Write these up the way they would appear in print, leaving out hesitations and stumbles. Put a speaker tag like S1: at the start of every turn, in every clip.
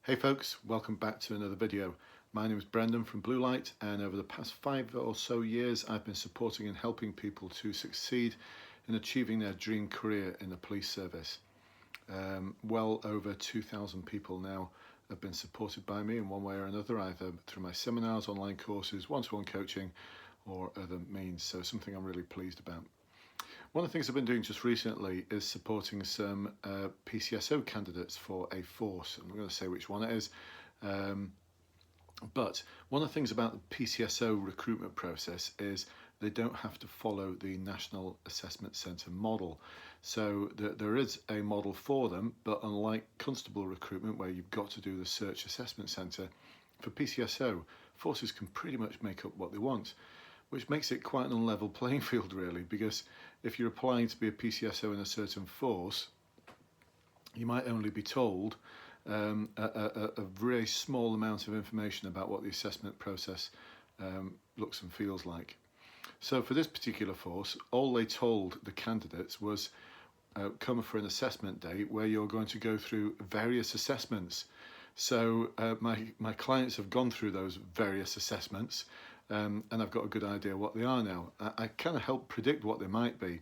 S1: Hey folks, welcome back to another video. My name is Brendan from Blue Light, and over the past 5 or so years I've been supporting and helping people to succeed in achieving their dream career in the police service. Well over 2,000 people now have been supported by me in one way or another, either through my seminars, online courses, one-to-one coaching or other means, so something I'm really pleased about. One of the things I've been doing just recently is supporting some PCSO candidates for a force. I'm not going to say which one it is, but one of the things about the PCSO recruitment process is they don't have to follow the National Assessment Centre model. So there is a model for them, but unlike constable recruitment where you've got to do the search assessment centre, for PCSO, forces can pretty much make up what they want, which makes it quite an unlevel playing field really, because if you're applying to be a PCSO in a certain force, you might only be told a very small amount of information about what the assessment process looks and feels like. So for this particular force, all they told the candidates was come for an assessment day where you're going to go through various assessments. So my clients have gone through those various assessments, and I've got a good idea what they are now. I kind of helped predict what they might be,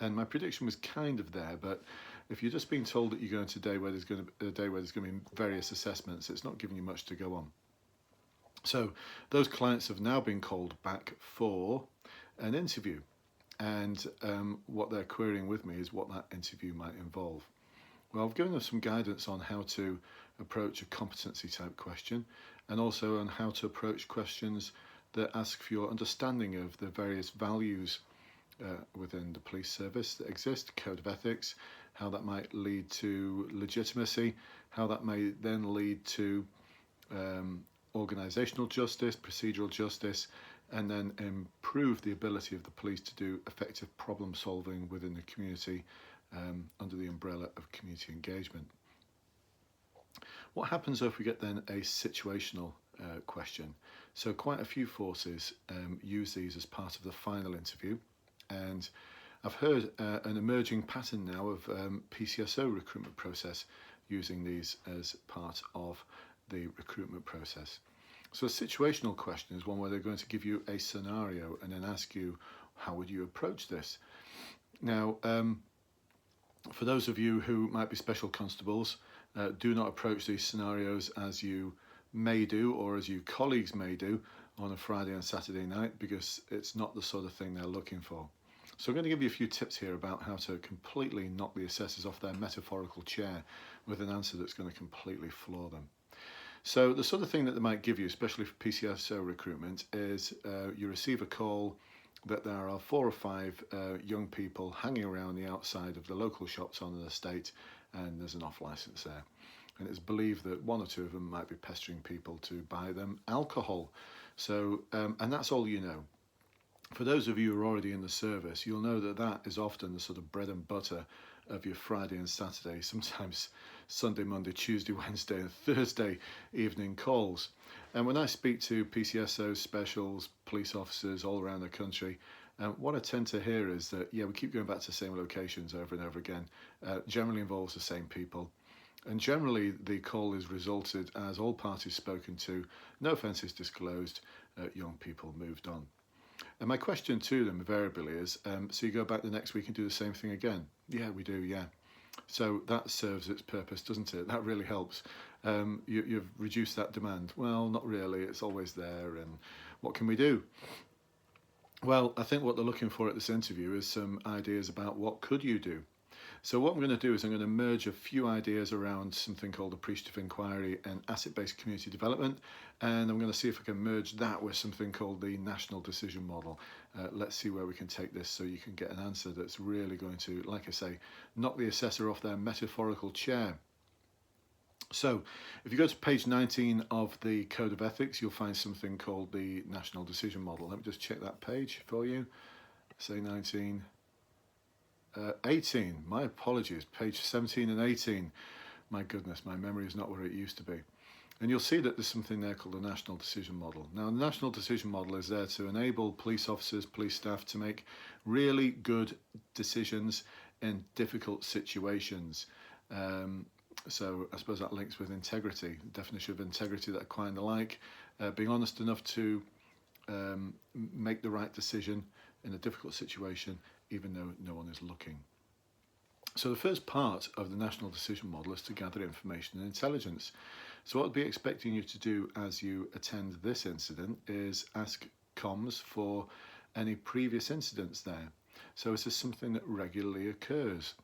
S1: and my prediction was kind of there, but if you're just being told that you're going to a day where there's going to be various assessments, it's not giving you much to go on. So those clients have now been called back for an interview, and what they're querying with me is what that interview might involve. Well, I've given them some guidance on how to approach a competency type question, and also on how to approach questions that ask for your understanding of the various values within the police service that exist, code of ethics, how that might lead to legitimacy, how that may then lead to organisational justice, procedural justice, and then improve the ability of the police to do effective problem solving within the community under the umbrella of community engagement. What happens if we get then a situational question? So quite a few forces use these as part of the final interview, and I've heard an emerging pattern now of PCSO recruitment process using these as part of the recruitment process. So a situational question is one where they're going to give you a scenario and then ask you, how would you approach this? Now, for those of you who might be special constables, do not approach these scenarios as you may do or as your colleagues may do on a Friday and Saturday night, because it's not the sort of thing they're looking for. So I'm going to give you a few tips here about how to completely knock the assessors off their metaphorical chair with an answer that's going to completely floor them. So the sort of thing that they might give you, especially for PCSO recruitment, is you receive a call that there are 4 or 5 young people hanging around the outside of the local shops on an estate, and there's an off licence there. And it's believed that 1 or 2 of them might be pestering people to buy them alcohol. So, and that's all you know. For those of you who are already in the service, you'll know that that is often the sort of bread and butter of your Friday and Saturday, sometimes Sunday, Monday, Tuesday, Wednesday and Thursday evening calls. And when I speak to PCSOs, specials, police officers all around the country, what I tend to hear is that, yeah, we keep going back to the same locations over and over again, generally involves the same people. And generally the call is resulted as all parties spoken to, no offences disclosed, young people moved on. And my question to them invariably is, so you go back the next week and do the same thing again? Yeah, we do, yeah. So that serves its purpose, doesn't it? That really helps. You've reduced that demand. Well, not really, it's always there, and what can we do? Well, I think what they're looking for at this interview is some ideas about what could you do. So what I'm going to do is I'm going to merge a few ideas around something called appreciative inquiry and asset-based community development, and I'm going to see if I can merge that with something called the national decision model. Let's see where we can take this so you can get an answer that's really going to, like I say, knock the assessor off their metaphorical chair. So if you go to page 19 of the Code of Ethics, you'll find something called the national decision model. Let me just check that page for you. Say 19. 18, my apologies, page 17 and 18. My goodness, my memory is not where it used to be. And you'll see that there's something there called the National Decision Model. Now, the National Decision Model is there to enable police officers, police staff to make really good decisions in difficult situations. So I suppose that links with integrity, the definition of integrity that I kind of like, being honest enough to make the right decision in a difficult situation, even though no one is looking. So the first part of the national decision model is to gather information and intelligence. So what I'd be expecting you to do as you attend this incident is ask comms for any previous incidents there. So is this something that regularly occurs?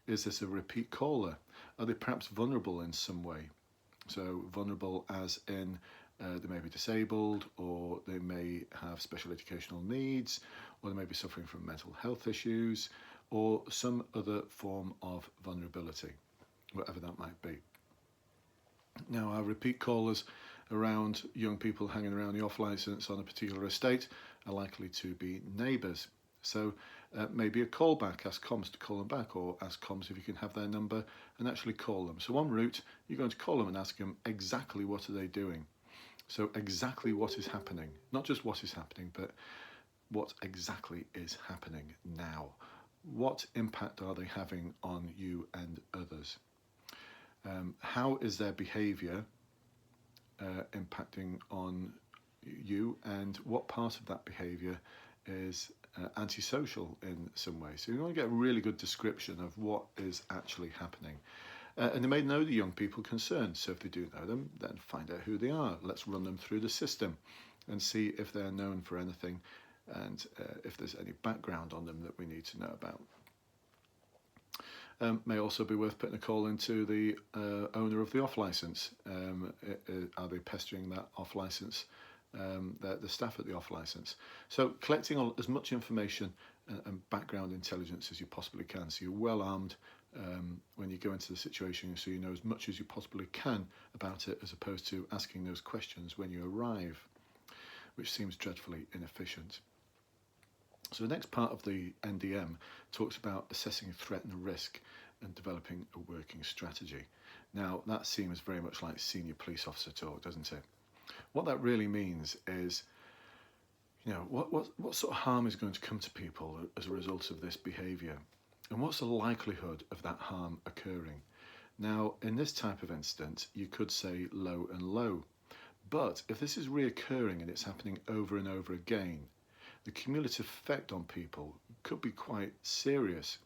S1: Is this a repeat caller? Are they perhaps vulnerable in some way? So vulnerable as in they may be disabled, or they may have special educational needs, or they may be suffering from mental health issues, or some other form of vulnerability, whatever that might be. Now, our repeat callers around young people hanging around the off licence on a particular estate are likely to be neighbours. So maybe a callback, ask comms to call them back, or ask comms if you can have their number and actually call them. So en route, you're going to call them and ask them exactly what are they doing. So exactly what is happening, not just what is happening, but what exactly is happening now. What impact are they having on you and others? How is their behaviour impacting on you, and what part of that behaviour is antisocial in some way? So you want to get a really good description of what is actually happening. And they may know the young people concerned, so if they do know them, then find out who they are. Let's run them through the system and see if they're known for anything, and if there's any background on them that we need to know about. May also be worth putting a call into the owner of the off licence. Are they pestering that off licence, the staff at the off licence? So collecting as much information and background intelligence as you possibly can, so you're well armed when you go into the situation, so you know as much as you possibly can about it, as opposed to asking those questions when you arrive, which seems dreadfully inefficient. So the next part of the NDM talks about assessing threat and risk and developing a working strategy. Now that seems very much like senior police officer talk, doesn't it? What that really means is, you know, what sort of harm is going to come to people as a result of this behaviour, and what's the likelihood of that harm occurring? Now in this type of incident you could say low and low, but if this is reoccurring and it's happening over and over again, the cumulative effect on people could be quite serious.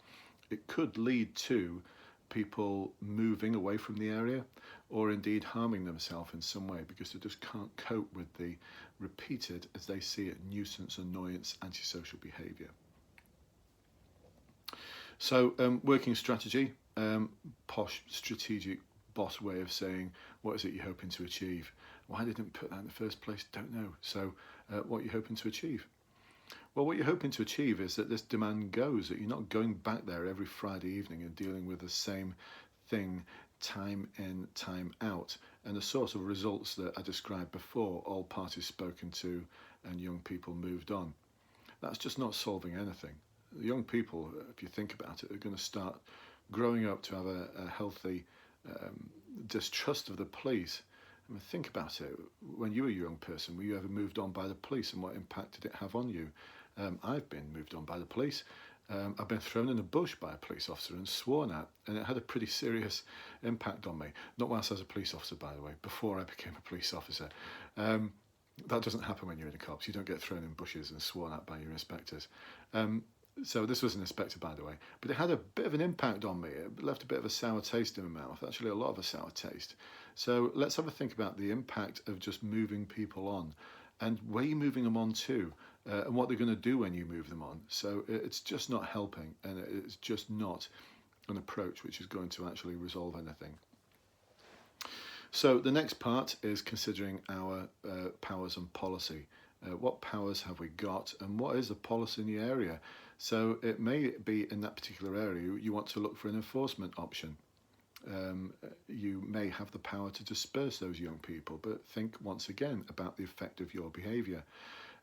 S1: It could lead to people moving away from the area, or indeed harming themselves in some way, because they just can't cope with the repeated, as they see it, nuisance, annoyance, antisocial behaviour. So working strategy, posh strategic boss way of saying what is it you're hoping to achieve. Why they didn't put that in the first place, don't know. So what are you hoping to achieve? Well, what you're hoping to achieve is that this demand goes, that you're not going back there every Friday evening and dealing with the same thing time in, time out, and the sort of results that I described before, all parties spoken to and young people moved on. That's just not solving anything. The young people, if you think about it, are going to start growing up to have a healthy distrust of the police. I mean, think about it. When you were a young person, were you ever moved on by the police, and what impact did it have on you? I've been moved on by the police. I've been thrown in a bush by a police officer and sworn at, and it had a pretty serious impact on me. Not whilst I was a police officer, by the way, before I became a police officer. That doesn't happen when you're in the cops. You don't get thrown in bushes and sworn at by your inspectors. So this was an inspector, by the way, but it had a bit of an impact on me. It left a bit of a sour taste in my mouth, actually a lot of a sour taste. So let's have a think about the impact of just moving people on, and where you're moving them on to, and what they're going to do when you move them on. So it's just not helping, and it's just not an approach which is going to actually resolve anything. So the next part is considering our powers and policy. What powers have we got, and what is the policy in the area? So it may be in that particular area you want to look for an enforcement option. You may have the power to disperse those young people, but think once again about the effect of your behaviour.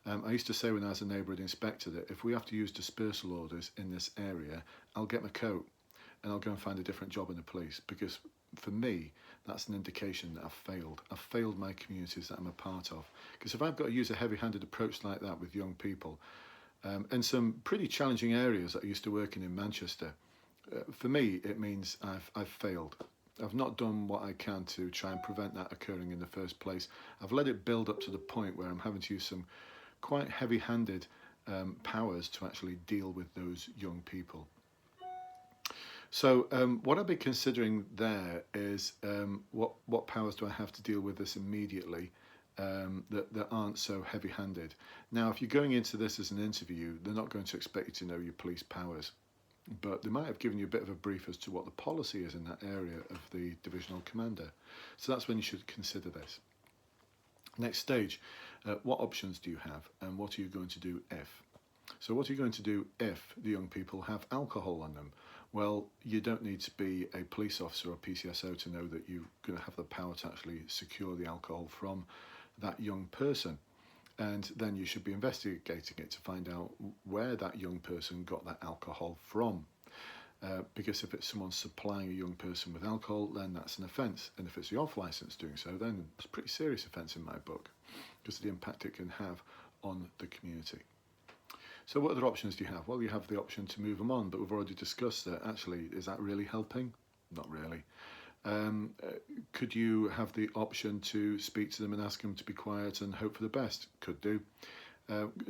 S1: I used to say when I was a neighbourhood inspector that if we have to use dispersal orders in this area, I'll get my coat and I'll go and find a different job in the police, because for me that's an indication that I've failed my communities that I'm a part of. Because if I've got to use a heavy-handed approach like that with young people in some pretty challenging areas that I used to work in Manchester, for me it means I've failed. I've not done what I can to try and prevent that occurring in the first place. I've let it build up to the point where I'm having to use some quite heavy-handed powers to actually deal with those young people. So what I've been considering there is what powers do I have to deal with this immediately that aren't so heavy-handed. Now, if you're going into this as an interview, they're not going to expect you to know your police powers, but they might have given you a bit of a brief as to what the policy is in that area of the divisional commander. So that's when you should consider this. Next stage, what options do you have, and what are you going to do if? So what are you going to do if the young people have alcohol on them? Well, you don't need to be a police officer or PCSO to know that you're going to have the power to actually secure the alcohol from that young person. And then you should be investigating it to find out where that young person got that alcohol from. Because if it's someone supplying a young person with alcohol, then that's an offence. And if it's the off-licence doing so, then it's a pretty serious offence in my book, because of the impact it can have on the community. So what other options do you have? Well, you have the option to move them on, but we've already discussed that actually, is that really helping? Not really. Could you have the option to speak to them and ask them to be quiet and hope for the best? Could do.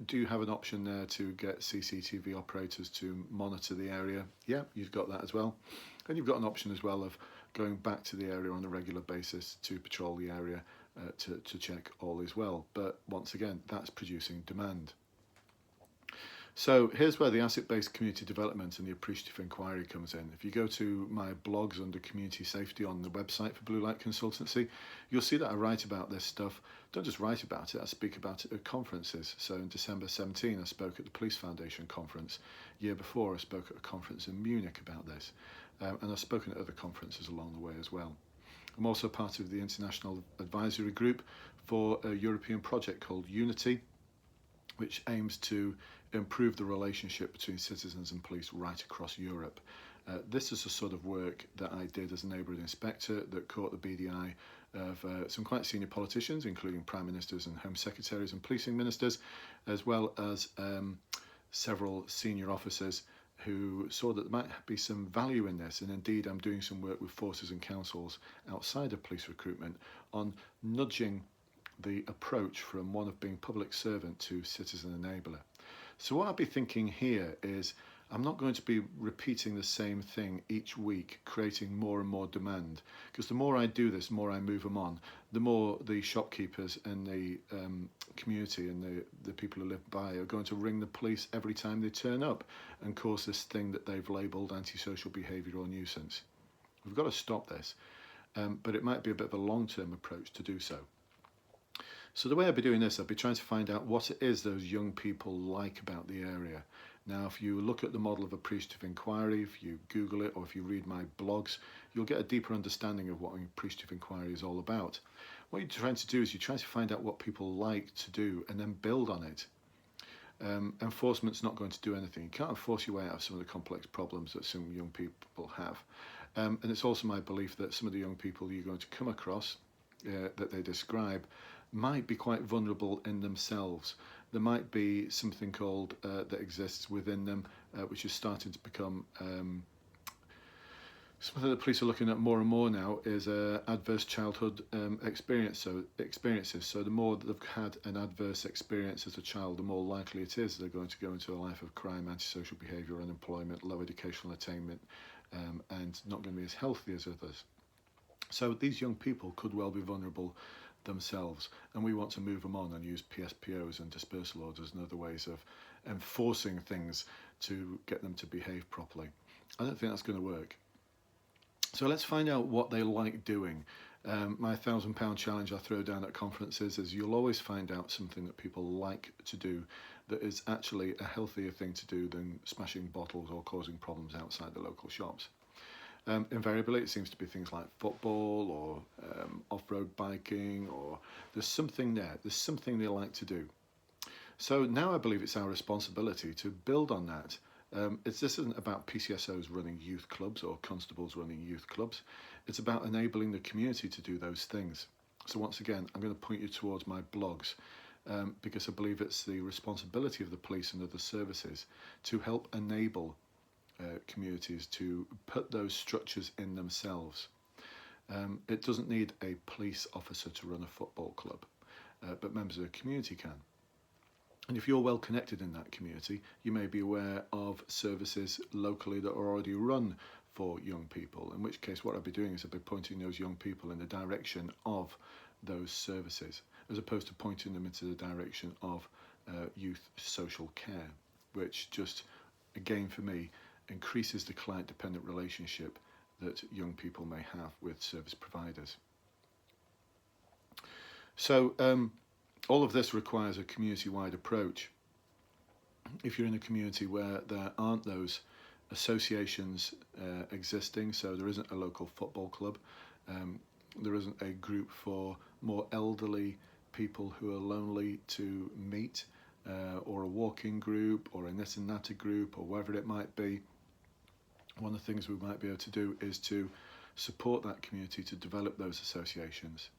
S1: Do you have an option there to get CCTV operators to monitor the area? Yeah, you've got that as well. And you've got an option as well of going back to the area on a regular basis to patrol the area to check all is well. But once again, that's producing demand. So here's where the asset-based community development and the appreciative inquiry comes in. If you go to my blogs under community safety on the website for Blue Light Consultancy, you'll see that I write about this stuff. Don't just write about it, I speak about it at conferences. So in December 17, I spoke at the Police Foundation conference. Year before, I spoke at a conference in Munich about this. And I've spoken at other conferences along the way as well. I'm also part of the International Advisory Group for a European project called Unity, which aims to improve the relationship between citizens and police right across Europe. This is the sort of work that I did as a neighbourhood inspector that caught the beady eye of some quite senior politicians, including prime ministers and home secretaries and policing ministers, as well as several senior officers who saw that there might be some value in this. And indeed, I'm doing some work with forces and councils outside of police recruitment on nudging the approach from one of being public servant to citizen enabler. So what I'll be thinking here is I'm not going to be repeating the same thing each week, creating more and more demand, because the more I do this, the more I move them on, the more the shopkeepers and the community and the people who live by are going to ring the police every time they turn up and cause this thing that they've labelled antisocial behaviour or nuisance. We've got to stop this, but it might be a bit of a long-term approach to do so. So the way I'll be doing this, I'll be trying to find out what it is those young people like about the area. Now, if you look at the model of appreciative inquiry, if you Google it, or if you read my blogs, you'll get a deeper understanding of what appreciative inquiry is all about. What you're trying to do is you're trying to find out what people like to do and then build on it. Enforcement's not going to do anything. You can't force your way out of some of the complex problems that some young people have. And it's also my belief that some of the young people you're going to come across that they describe might be quite vulnerable in themselves. There might be something called that exists within them, which is starting to become something that the police are looking at more and more now, is adverse childhood experiences. So the more that they've had an adverse experience as a child, the more likely it is they're going to go into a life of crime, antisocial behaviour, unemployment, low educational attainment, and not going to be as healthy as others. So these young people could well be vulnerable themselves, and we want to move them on and use PSPOs and dispersal orders and other ways of enforcing things to get them to behave properly. I don't think that's going to work. So let's find out what they like doing. My £1,000 challenge I throw down at conferences is you'll always find out something that people like to do that is actually a healthier thing to do than smashing bottles or causing problems outside the local shops. Invariably, it seems to be things like football or off-road biking, or there's something there. There's something they like to do. So now I believe it's our responsibility to build on that. This isn't about PCSOs running youth clubs or constables running youth clubs. It's about enabling the community to do those things. So once again, I'm going to point you towards my blogs because I believe it's the responsibility of the police and other services to help enable communities to put those structures in themselves. It doesn't need a police officer to run a football club, but members of the community can. And if you're well connected in that community, you may be aware of services locally that are already run for young people, in which case what I'll be doing is I'll be pointing those young people in the direction of those services, as opposed to pointing them into the direction of youth social care, which just, again for me, increases the client-dependent relationship that young people may have with service providers. So all of this requires a community-wide approach. If you're in a community where there aren't those associations existing, so there isn't a local football club, there isn't a group for more elderly people who are lonely to meet, or a walking group, or a this and that group, or whatever it might be, one of the things we might be able to do is to support that community to develop those associations.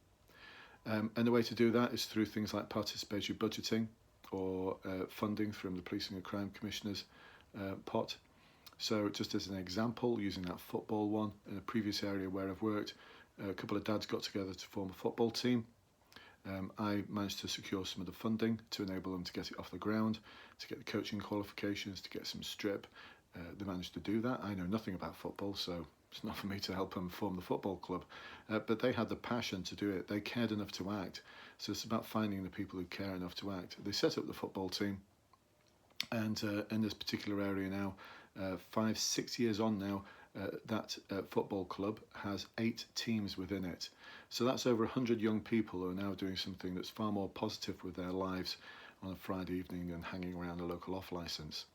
S1: And the way to do that is through things like participatory budgeting, or funding from the Policing and Crime Commissioner's pot. So just as an example, using that football one, in a previous area where I've worked, a couple of dads got together to form a football team. I managed to secure some of the funding to enable them to get it off the ground, to get the coaching qualifications, to get some strip. They managed to do that. I know nothing about football, so it's not for me to help them form the football club, but they had the passion to do it. They cared enough to act. So it's about finding the people who care enough to act. They set up the football team, and in this particular area now, 5-6 years on now, that football club has 8 teams within it. So that's over 100 young people who are now doing something that's far more positive with their lives on a Friday evening than hanging around a local off licence.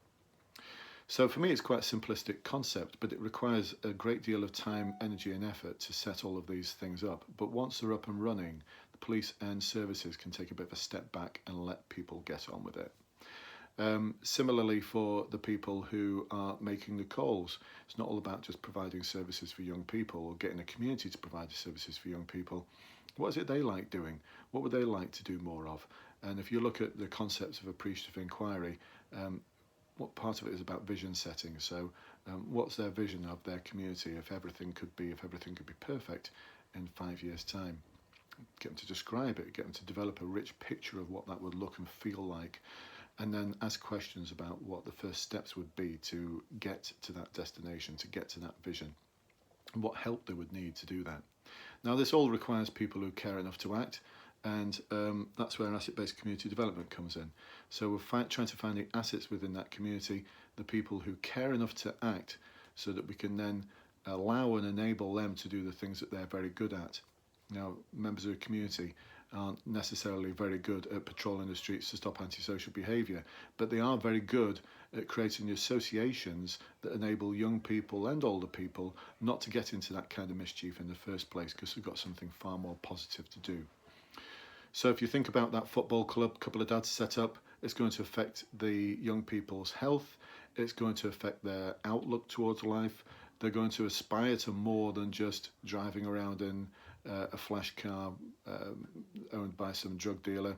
S1: So for me, it's quite a simplistic concept, but it requires a great deal of time, energy and effort to set all of these things up. But once they're up and running, the police and services can take a bit of a step back and let people get on with it. Similarly, for the people who are making the calls, it's not all about just providing services for young people or getting a community to provide the services for young people. What is it they like doing? What would they like to do more of? And if you look at the concepts of appreciative inquiry, what part of it is about vision setting? So what's their vision of their community if everything could be perfect in 5 years' time? Get them to describe it, get them to develop a rich picture of what that would look and feel like, and then ask questions about what the first steps would be to get to that destination, to get to that vision, and what help they would need to do that. Now, this all requires people who care enough to act, and that's where asset-based community development comes in. So we're trying to find the assets within that community, the people who care enough to act, so that we can then allow and enable them to do the things that they're very good at. Now, members of the community aren't necessarily very good at patrolling the streets to stop antisocial behaviour, but they are very good at creating the associations that enable young people and older people not to get into that kind of mischief in the first place, because we've got something far more positive to do. So if you think about that football club, a couple of dads set up, it's going to affect the young people's health, it's going to affect their outlook towards life, they're going to aspire to more than just driving around in a flash car owned by some drug dealer.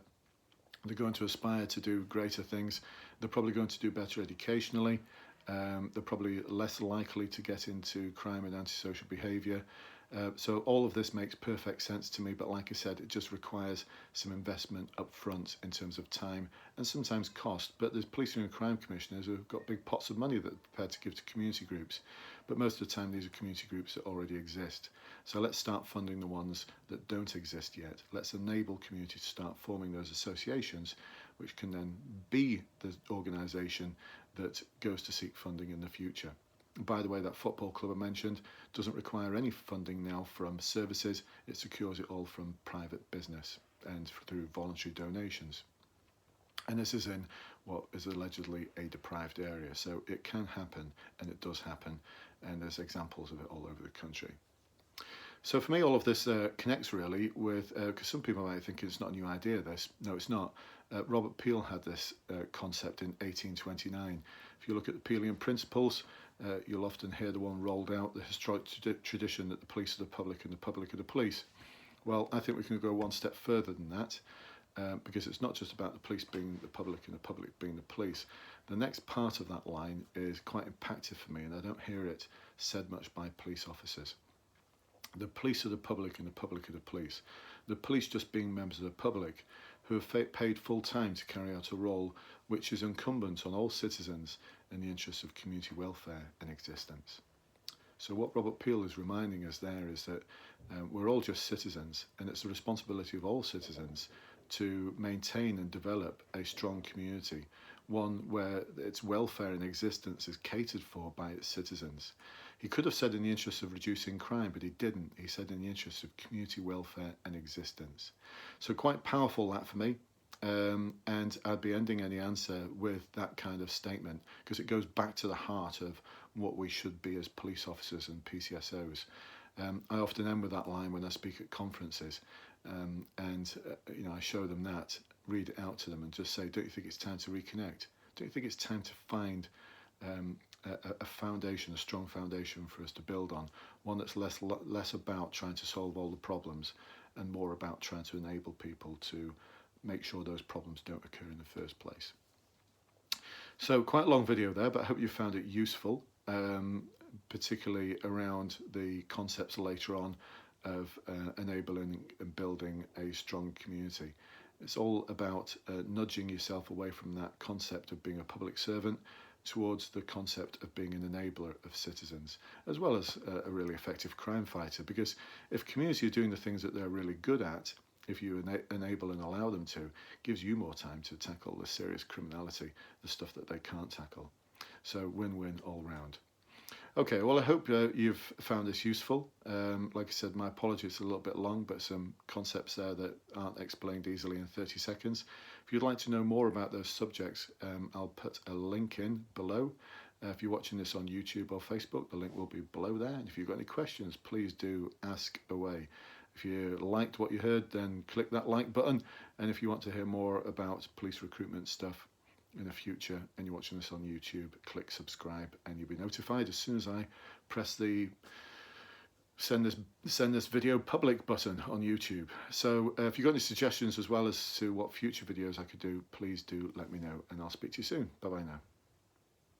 S1: They're going to aspire to do greater things. They're probably going to do better educationally. They're probably less likely to get into crime and antisocial behaviour. So all of this makes perfect sense to me, but like I said, it just requires some investment up front in terms of time and sometimes cost. But there's policing and crime commissioners who've got big pots of money that are prepared to give to community groups. But most of the time, these are community groups that already exist. So let's start funding the ones that don't exist yet. Let's enable community to start forming those associations, which can then be the organisation that goes to seek funding in the future. And by the way, that football club I mentioned doesn't require any funding now from services. It secures it all from private business and through voluntary donations. And this is in what is allegedly a deprived area. So it can happen, and it does happen. And there's examples of it all over the country. So for me, all of this connects really with, because some people might think it's not a new idea, this. No, it's not. Robert Peel had this concept in 1829. If you look at the Peelian principles, you'll often hear the one rolled out, the historic tradition that the police are the public and the public are the police. Well, I think we can go one step further than that, because it's not just about the police being the public and the public being the police. The next part of that line is quite impactful for me, and I don't hear it said much by police officers. The police are the public and the public are the police. The police just being members of the public who have paid full time to carry out a role which is incumbent on all citizens in the interests of community welfare and existence. So what Robert Peel is reminding us there is that we're all just citizens, and it's the responsibility of all citizens to maintain and develop a strong community, one where its welfare and existence is catered for by its citizens. He could have said in the interest of reducing crime, but he didn't. He said in the interest of community welfare and existence. So quite powerful, that for me. And I'd be ending any answer with that kind of statement because it goes back to the heart of what we should be as police officers and PCSOs. I often end with that line when I speak at conferences, I show them that, read it out to them, and just say, "Don't you think it's time to reconnect? Don't you think it's time to find a foundation, a strong foundation for us to build on, one that's less about trying to solve all the problems and more about trying to enable people to make sure those problems don't occur in the first place." So quite a long video there, but I hope you found it useful, particularly around the concepts later on of enabling and building a strong community. It's all about nudging yourself away from that concept of being a public servant towards the concept of being an enabler of citizens, as well as a really effective crime fighter. Because if community are doing the things that they're really good at, if you enable and allow them to, gives you more time to tackle the serious criminality, the stuff that they can't tackle. So win-win all round. Okay, well, I hope you've found this useful. Like I said, my apologies, it's a little bit long, but some concepts there that aren't explained easily in 30 seconds. If you'd like to know more about those subjects, I'll put a link in below. If you're watching this on YouTube or Facebook, the link will be below there. And if you've got any questions, please do ask away. If you liked what you heard, then click that like button. And if you want to hear more about police recruitment stuff in the future and you're watching this on YouTube, click subscribe and you'll be notified as soon as I press the send this video public button on YouTube. So if you've got any suggestions as well as to what future videos I could do, please do let me know, and I'll speak to you soon. Bye bye now.